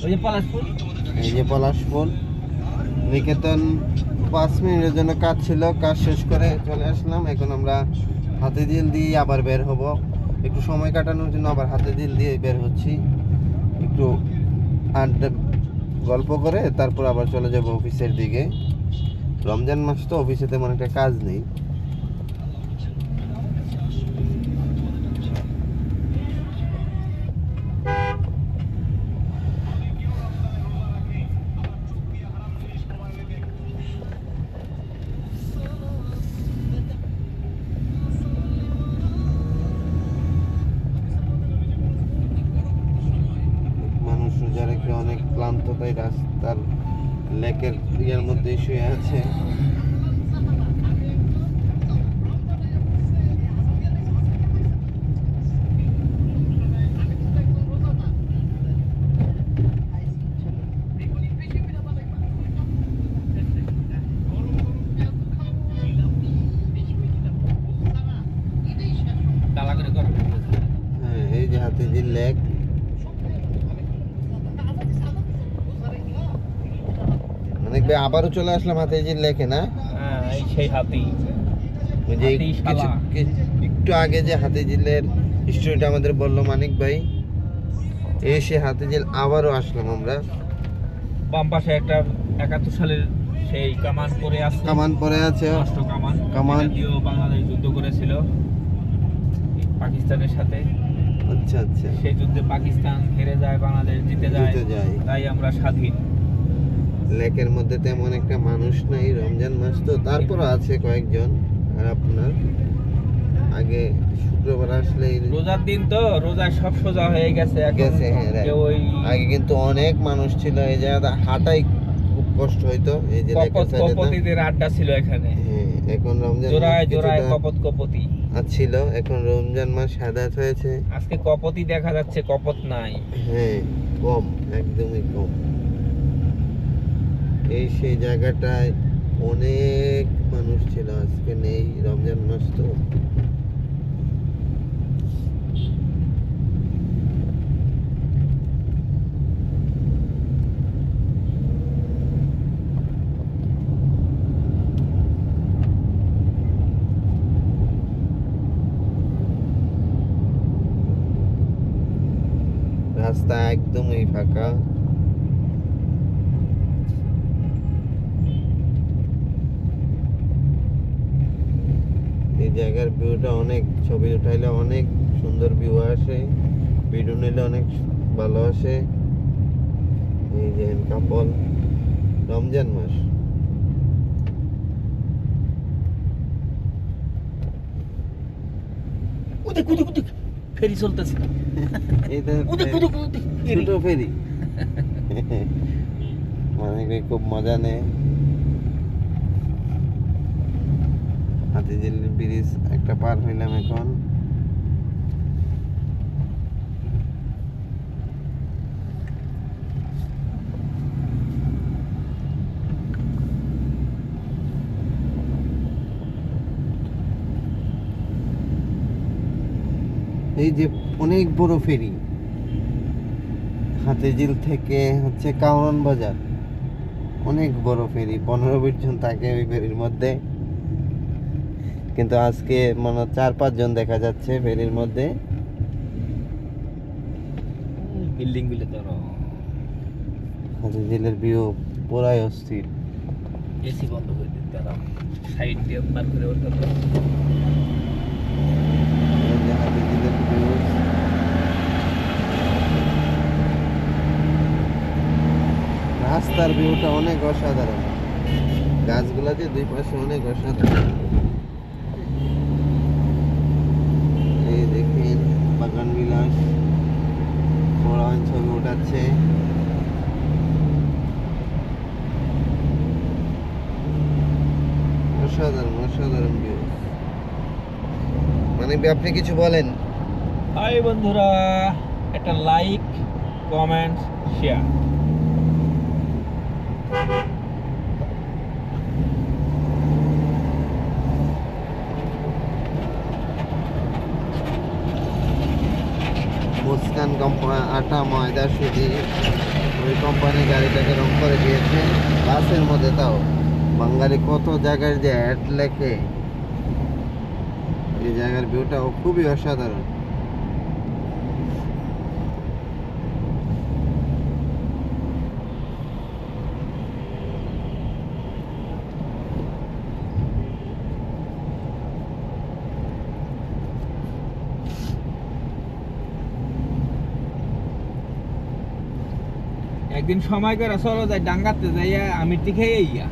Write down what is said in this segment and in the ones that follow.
ওই যে পলাশ ফুল, এই যে পলাশ ফুল নিকেতন। 5 মিনিটের জন্য কাজ ছিল, কাজ শেষ করে চলে আসলাম। এখন আমরা হাতিঝিল দিয়ে আবার বের হব, একটু সময় কাটানোর জন্য আবার হাতিঝিল দিয়ে বের হচ্ছি। একটু আড্ডা গল্প করে তারপর আবার চলে যাব অফিসের দিকে। রমজান মাস তো অফিসে তেমন একটা কাজ নেই। মানুষ রোজা রেখে অনেক ক্লান্ত, তাই রাস্তার লেকের ইয়ের মধ্যে শুয়ে আছে। ডালা করে করো। হ্যাঁ, এই যে হাতিঝিল লেক। অনেক আবারও চলে আসলাম হাতিঝিল লেকে, না? হ্যাঁ, এই সেই হাতি। ওই যে হাতিশালা। একটু আগে যে হাতিঝিলের স্টোরিটা আমাদের বললো মানিক ভাই, এসে হাতিঝিল আবারও আসলাম আমরা। বাম পাশে একটা 71 সালের সেই কামান পরে আছে, কামান পরে আছে, নষ্ট কামান। কামান। এটা দিয়েও বাংলাদেশ যুদ্ধ করেছিল পাকিস্তানের সাথে। আচ্ছা আচ্ছা। সেই যুদ্ধে পাকিস্তান হেরে যায়, বাংলাদেশ জিতে যায়, জিতে যায়। তাই আমরা স্বাধীন। লেকের মধ্যে তেমন একটা মানুষ নাই, রমজান মাস তো, তারপরও আছে কয়েকজন। আর আপনার আগে শুক্রবার আসলে রোজার দিন তো, রোজা সব সোজা হয়ে গেছে এখন। গেছে, হ্যাঁ, right. কেউ ওই আগে কিন্তু অনেক মানুষ ছিল, এই জায়গাটা হাঁটাই খুব কষ্ট হইতো। এই যে লেকের সাইডে কপতিদের আড্ডা ছিল এখানে, এখন রমজান জোড়ায় জোড়ায় কপতি ছিল। এখন রমজান মাস হাদাত হয়েছে, আজকে কপতি দেখা যাচ্ছে, কপত নাই। হ্যাঁ, কম, একদমই কম। এই সেই জায়গাটায় অনেক মানুষ ছিল, আজকে নেই। রমজান মাস তো। রাস্তা একদমই ফাঁকা। এই জায়গার ভিউটা অনেক, ছবি উঠাইলে অনেক সুন্দর ভিউ আসে, ভিডিও নিলে অনেক ভালো আসে। এই যে কাপল, রমজান মাস। ওদিক ওদিক ওদিক ফেরি চলতেছে, এইটা ওদিক ওদিক ওদিক ছোট ফেরি। অনেকে খুব মজা নেয়। হাতিঝিল ব্রিজ একটা পার হইলাম এখন। এই যে অনেক বড় ফেরি, হাতিঝিল থেকে হচ্ছে কাউরন বাজার, অনেক বড় ফেরি। 15-20 জন থাকে ওই ফেরির মধ্যে, কিন্তু আজকে মনে 4-5 জন দেখা যাচ্ছে ফেরির মধ্যে। বিল্ডিং গুলো তো হাতিঝিলের ভিউ পুরাই অস্থির। এসি বন্ধ করে দিতে, তারা সাইড দিয়ে পার করে ওঠা তো। এই যে হাতিঝিলের ভিউ, রাস্তার ভিউটা অনেক অসাধারণ। গাছগুলা যে দুই পাশে অনেক অসাধারণ। এই দেখেন বাগান বিলাস, বড় ছবি উঠাচ্ছে। অসাধারণ অসাধারণ ভিউ। মানে আপনি কিছু বলেন? হাই বন্ধুরা, একটা লাইক, কমেন্ট, শেয়ার। মুস্কান আটা ময়দা সুজি, ওই কোম্পানি গাড়িটাকে রং করে দিয়েছে বাসের মধ্যে, তাও বাঙালি কত জায়গায় যে অ্যাড লেখে। এই জায়গার ভিউটাও খুবই অসাধারণ। একদিন সময় করে চলো যাই ডাঙ্গাতে যাইয়া আমিরটি খেয়ে ইয়া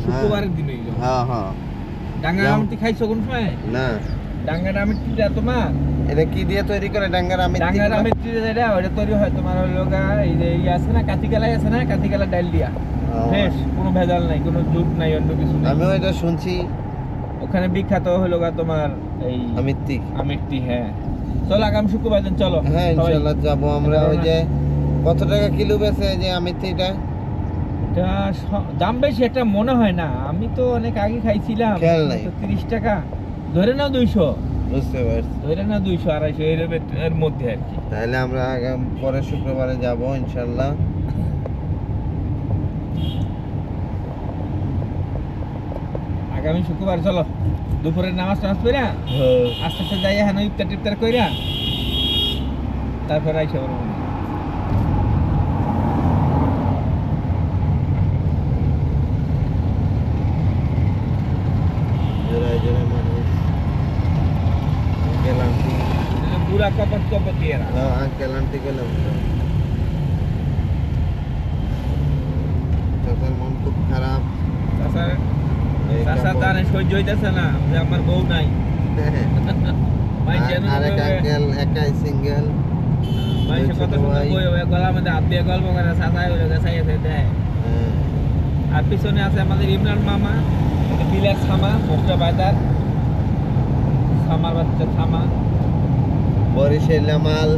শুক্রবারের দিন হইল। হ্যাঁ হ্যাঁ, ডাঙ্গা যাও। আমিরটি খাইছো কোন সময়? না ডাঙ্গার আমিরটিটা তোমার এটা কি দিয়ে তৈরি করে ডাঙ্গার আমি? ডাঙ্গার আমিরটি যেটা ওটা তৈরি হয় তোমার হলো এই যে ইয়ে আছে না, কাঁচিকালাই আছে না, কাঁচিকালা ডাল দিয়া ফ্রেশ, কোনো ভেজাল নাই, কোনো জুট নাই, অন্য কিছু নাই। আমিও এটা শুনছি। ওখানে বিখ্যাত হলো তোমার এই আমিত্তিক। আমিরটি। হ্যাঁ চলো আগামী শুক্রবার দিন চলো। হ্যাঁ সবাই। ইনশাআল্লাহ যাবো আমরা। ওই যে কত টাকা কিলো বেচে যে আমিত্তিটা? এটা দাম বেশি একটা মনে হয় না, আমি তো অনেক আগে খাইছিলাম। খেয়াল নাই। 30 টাকা ধরে নাও, 200 বুঝতে পারছি। ধরে নাও, 200 250 এর মধ্যে আর কি। তাহলে আমরা পরের শুক্রবারে যাব ইনশাআল্লাহ। আগামী শুক্রবার চলো দুপুরের নামাজ টামাজ পড়া আস্তে আস্তে যাই, হ্যাঁ ইফতার টিফতার কইরা তারপরে আইসা বলবো। জোড়ায় জোড়ায় মানুষ। আঙ্কেল আন্টি, পুরা কপট কপট দিয়ে আঙ্কেল আন্টি গেলাম। চাচার মন খুব খারাপ। এই চাষা কাপড়। তার সহ্য হইতেছে না যে আমার বউ নাই। আরেক আঙ্কেল একাই সিঙ্গেল। মানুষের ছোট কত সুন্দর ভাই। বই হবে, গলার মধ্যে হাত দিয়ে গল্প করে চাষাই হয়ে গেছে দেয়। আর পিছনে আছে আমাদের ইমরান মামা, বিলাস ছামা, মোস্টা বাজার ছামার বাচ্চা ছামা। বরিশাল মাল।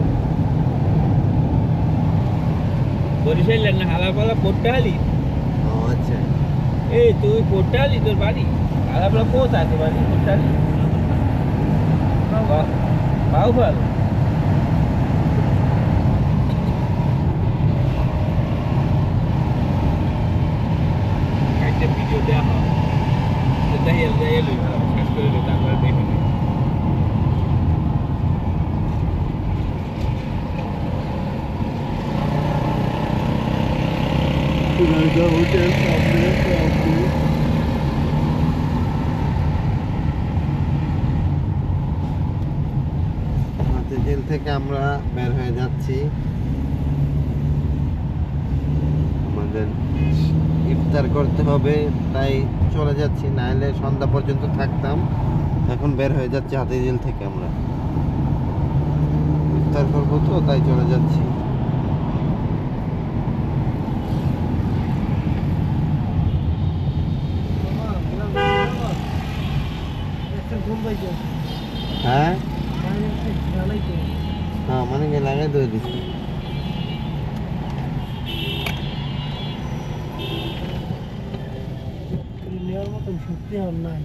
বরিশালের না, হালাপালা পট্টাহালি। ও আচ্ছা। এই তুই পট্টাহালি তোর বাড়ি? হালাপালা কোথায় তোর বাড়ি? পট্টাহালি বাউফল। একটা ভিডিও দেওয়া হয় দেখাইয়া দেখাইয়া লই শেষ করে লই, তারপরে দেখে নিই। হোটেল সামনে। জেল থেকে আমরা বের হয়ে যাচ্ছি। আমাদের ইফতার করতে হবে তাই চলে যাচ্ছি, নাহলে সন্ধ্যা পর্যন্ত থাকতাম। এখন বের হয়ে যাচ্ছি হাতিঝিল থেকে আমরা। ইফতার করবো তো তাই চলে যাচ্ছি। হ্যাঁ হ্যাঁ, মানে লাগাই দিয়ে দিচ্ছি। নেওয়ার মতন সত্যি আর নাই।